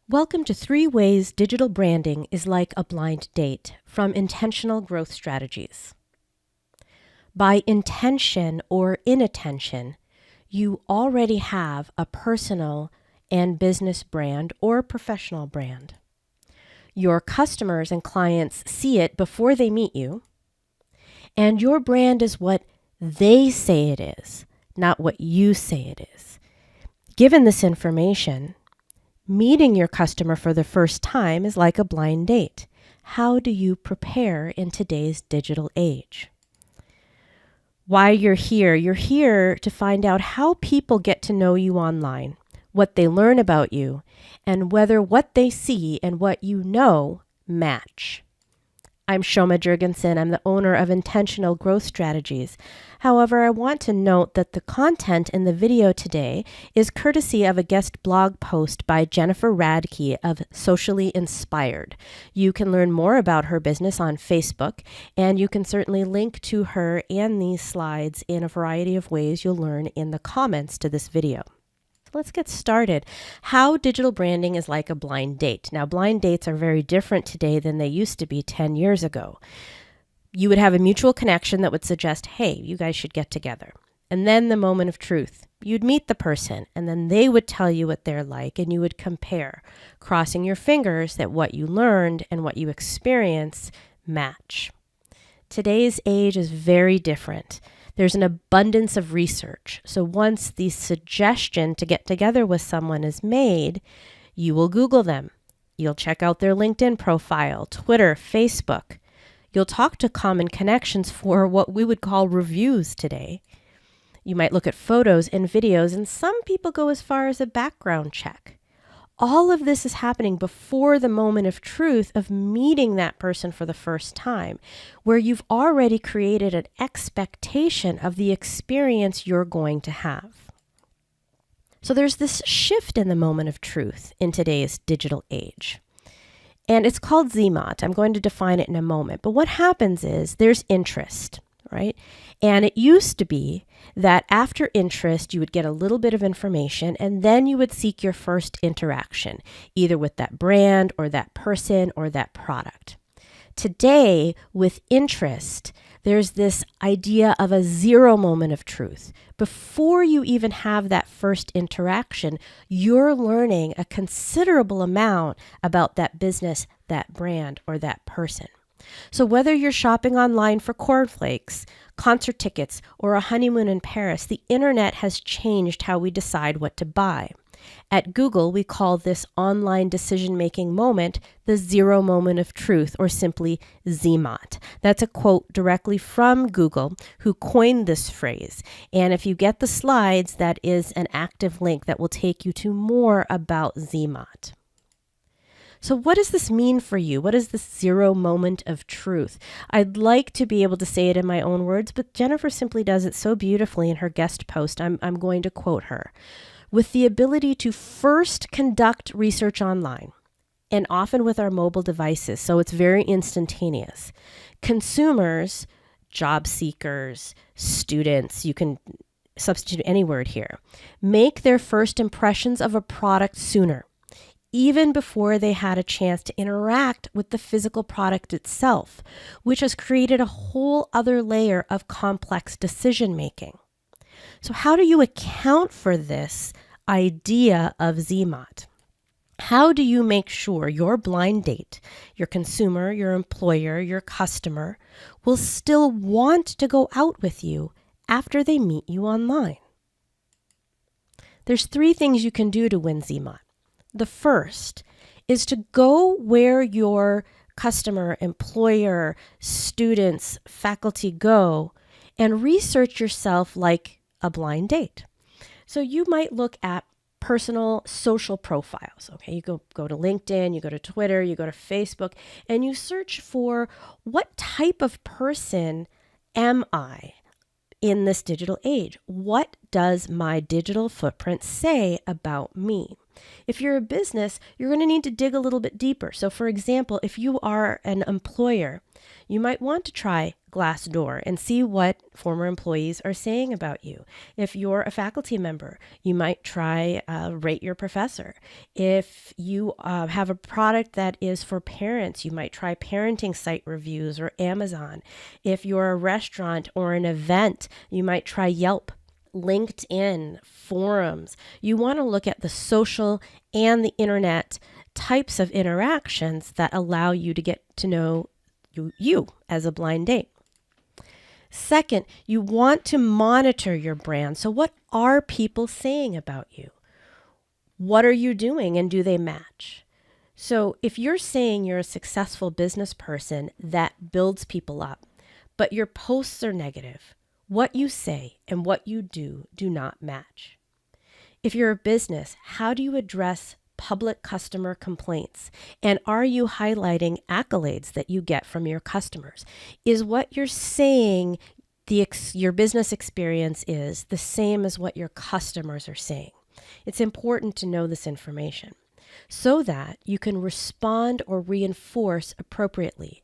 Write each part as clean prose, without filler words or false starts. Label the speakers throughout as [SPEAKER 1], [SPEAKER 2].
[SPEAKER 1] Welcome to 3 Ways Digital Branding is Like a Blind Date from Intentional Growth Strategies. By intention or inattention, you already have a personal and business brand or professional brand. Your customers and clients see it before they meet you, and your brand is what they say it is, not what you say it is. Given this information, meeting your customer for the first time is like a blind date. How do you prepare in today's digital age? Why you're here to find out how people get to know you online, what they learn about you, and whether what they see and what you know match. I'm Shoma Jurgensen. I'm the owner of Intentional Growth Strategies. However, I want to note that the content in the video today is courtesy of a guest blog post by Jennifer Radke of Socially Inspired. You can learn more about her business on Facebook, and you can certainly link to her and these slides in a variety of ways you'll learn in the comments to this video. Let's get started. How digital branding is like a blind date. Now, blind dates are very different today than they used to be 10 years ago. You would have a mutual connection that would suggest, hey, you guys should get together. And then the moment of truth. You'd meet the person, and then they would tell you what they're like, and you would compare, crossing your fingers that what you learned and what you experience match. Today's age is very different. There's an abundance of research. So once the suggestion to get together with someone is made, you will Google them. You'll check out their LinkedIn profile, Twitter, Facebook. You'll talk to common connections for what we would call reviews today. You might look at photos and videos, and some people go as far as a background check. All of this is happening before the moment of truth of meeting that person for the first time, where you've already created an expectation of the experience you're going to have. So there's this shift in the moment of truth in today's digital age. And it's called ZMOT. I'm going to define it in a moment. But what happens is there's interest, right? And it used to be that after interest, you would get a little bit of information and then you would seek your first interaction, either with that brand or that person or that product. Today, with interest, there's this idea of a zero moment of truth. Before you even have that first interaction, you're learning a considerable amount about that business, that brand, or that person. So whether you're shopping online for cornflakes, concert tickets, or a honeymoon in Paris, the internet has changed how we decide what to buy. At Google, we call this online decision-making moment the zero moment of truth, or simply ZMOT. That's a quote directly from Google, who coined this phrase. And if you get the slides, that is an active link that will take you to more about ZMOT. So what does this mean for you? What is this zero moment of truth? I'd like to be able to say it in my own words, but Jennifer simply does it so beautifully in her guest post. I'm going to quote her. With the ability to first conduct research online, and often with our mobile devices, so it's very instantaneous. Consumers, job seekers, students, you can substitute any word here, make their first impressions of a product sooner, even before they had a chance to interact with the physical product itself, which has created a whole other layer of complex decision making. So how do you account for this idea of ZMOT? How do you make sure your blind date, your consumer, your employer, your customer, will still want to go out with you after they meet you online? There's 3 things you can do to win ZMOT. The first is to go where your customer, employer, students, faculty go and research yourself like a blind date. So you might look at personal social profiles. Okay, you go to LinkedIn, you go to Twitter, you go to Facebook, and you search for what type of person am I in this digital age? What does my digital footprint say about me? If you're a business, you're going to need to dig a little bit deeper. So for example, if you are an employer, you might want to try Glassdoor and see what former employees are saying about you. If you're a faculty member, you might try Rate Your Professor. If you have a product that is for parents, you might try Parenting Site Reviews or Amazon. If you're a restaurant or an event, you might try Yelp. LinkedIn, forums. You want to look at the social and the internet types of interactions that allow you to get to know you as a blind date. Second, you want to monitor your brand. So what are people saying about you? What are you doing and do they match? So if you're saying you're a successful business person that builds people up, but your posts are negative, what you say and what you do not match. If you're a business, how do you address public customer complaints? And are you highlighting accolades that you get from your customers? Is what you're saying your business experience is the same as what your customers are saying? It's important to know this information so that you can respond or reinforce appropriately.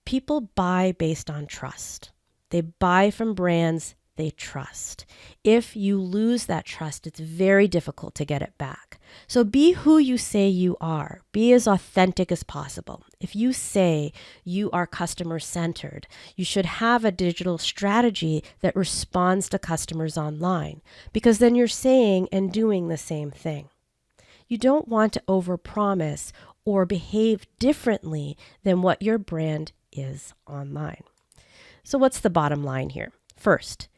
[SPEAKER 1] People buy based on trust. They buy from brands they trust. If you lose that trust, it's very difficult to get it back. So be who you say you are. Be as authentic as possible. If you say you are customer-centered, you should have a digital strategy that responds to customers online, because then you're saying and doing the same thing. You don't want to overpromise or behave differently than what your brand is online. So what's the bottom line here? First,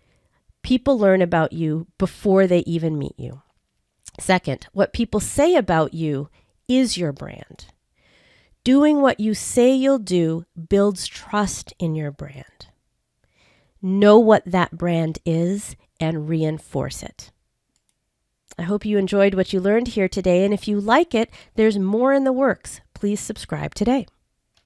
[SPEAKER 1] people learn about you before they even meet you. Second, what people say about you is your brand. Doing what you say you'll do builds trust in your brand. Know what that brand is and reinforce it. I hope you enjoyed what you learned here today, and if you like it, there's more in the works. Please subscribe today.